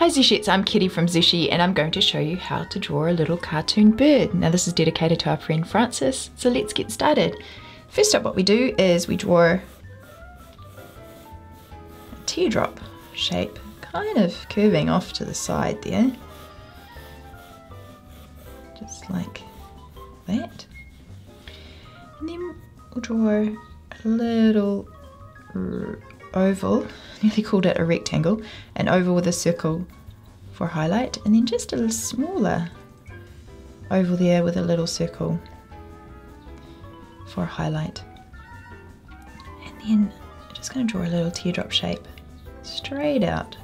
Hi zooshettes, I'm Kitty from Zooshii and I'm going to show you how to draw a little cartoon bird. Now this is dedicated to our friend Francis, so let's get started. First up what we do is we draw a teardrop shape, kind of curving off to the side there. Just like that. And then we'll draw a little oval, nearly called it a rectangle, an oval with a circle for highlight, and then just a little smaller oval there with a little circle for highlight. And then I'm just going to draw a little teardrop shape straight out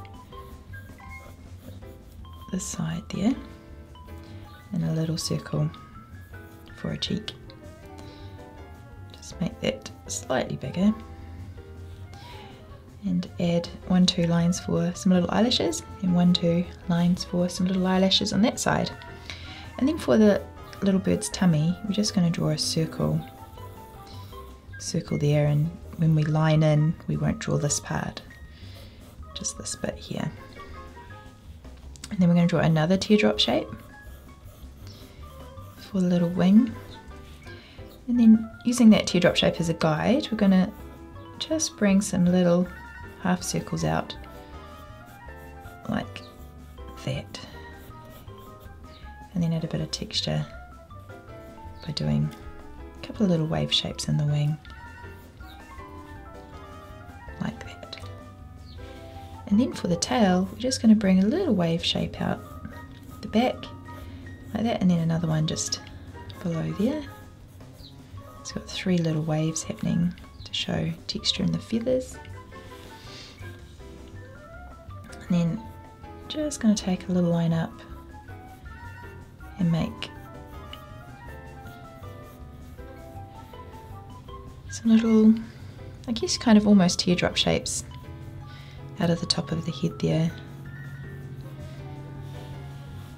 this side there, and a little circle for a cheek. Just make that slightly bigger. And add 1-2 lines for some little eyelashes and 1-2 lines for some little eyelashes on that side. And then for the little bird's tummy, we're just going to draw a circle there, and when we line in we won't draw this part, just this bit here. And then we're going to draw another teardrop shape for the little wing, and then using that teardrop shape as a guide, we're going to just bring some little half circles out like that, and then add a bit of texture by doing a couple of little wave shapes in the wing like that. And then for the tail, we're just going to bring a little wave shape out the back like that, and then another one just below there. It's got 3 little waves happening to show texture in the feathers. And then just going to take a little line up and make some little, I guess kind of almost teardrop shapes out of the top of the head there,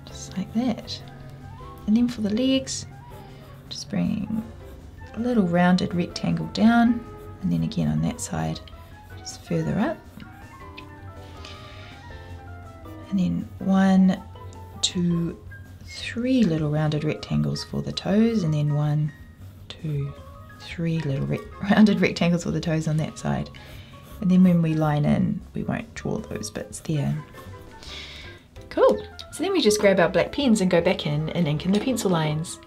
just like that. And then for the legs, just bringing a little rounded rectangle down, and then again on that side just further up, and then 1, 2, 3 little rounded rectangles for the toes, and then 1, 2, 3 little rounded rectangles for the toes on that side. And then when we line in, we won't draw those bits there. Cool. So then we just grab our black pens and go back in and ink in the pencil lines.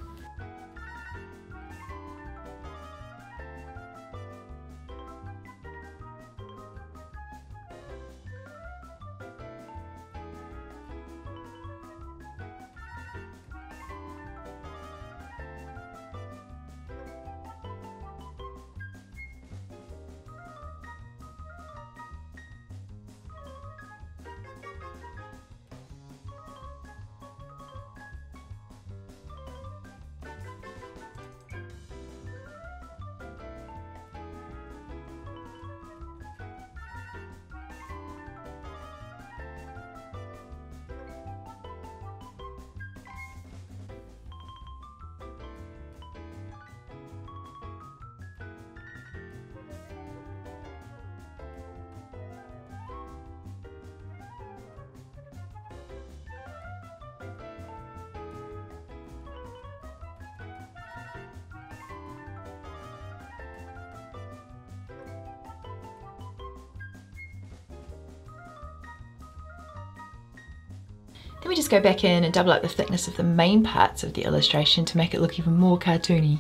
Then we just go back in and double up the thickness of the main parts of the illustration to make it look even more cartoony.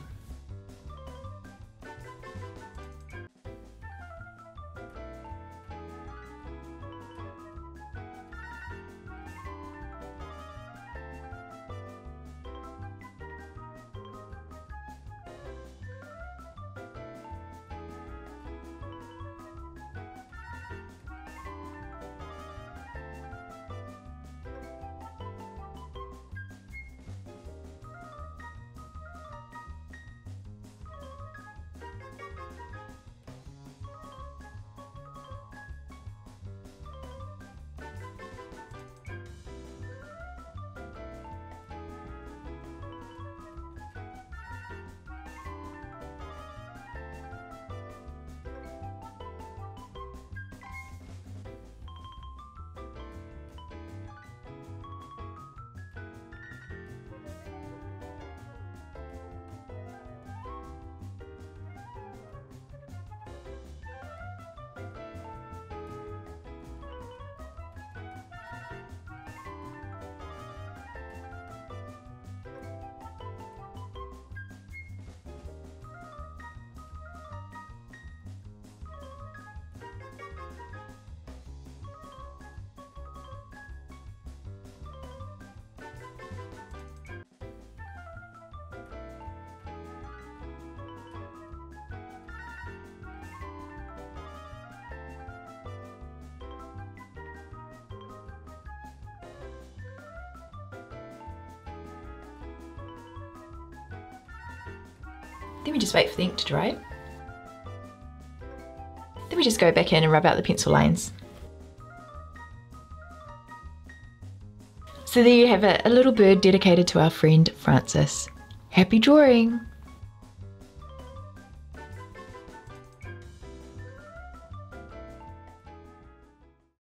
Then we just wait for the ink to dry. Then we just go back in and rub out the pencil lines. So there you have it, a little bird dedicated to our friend Frances. Happy drawing!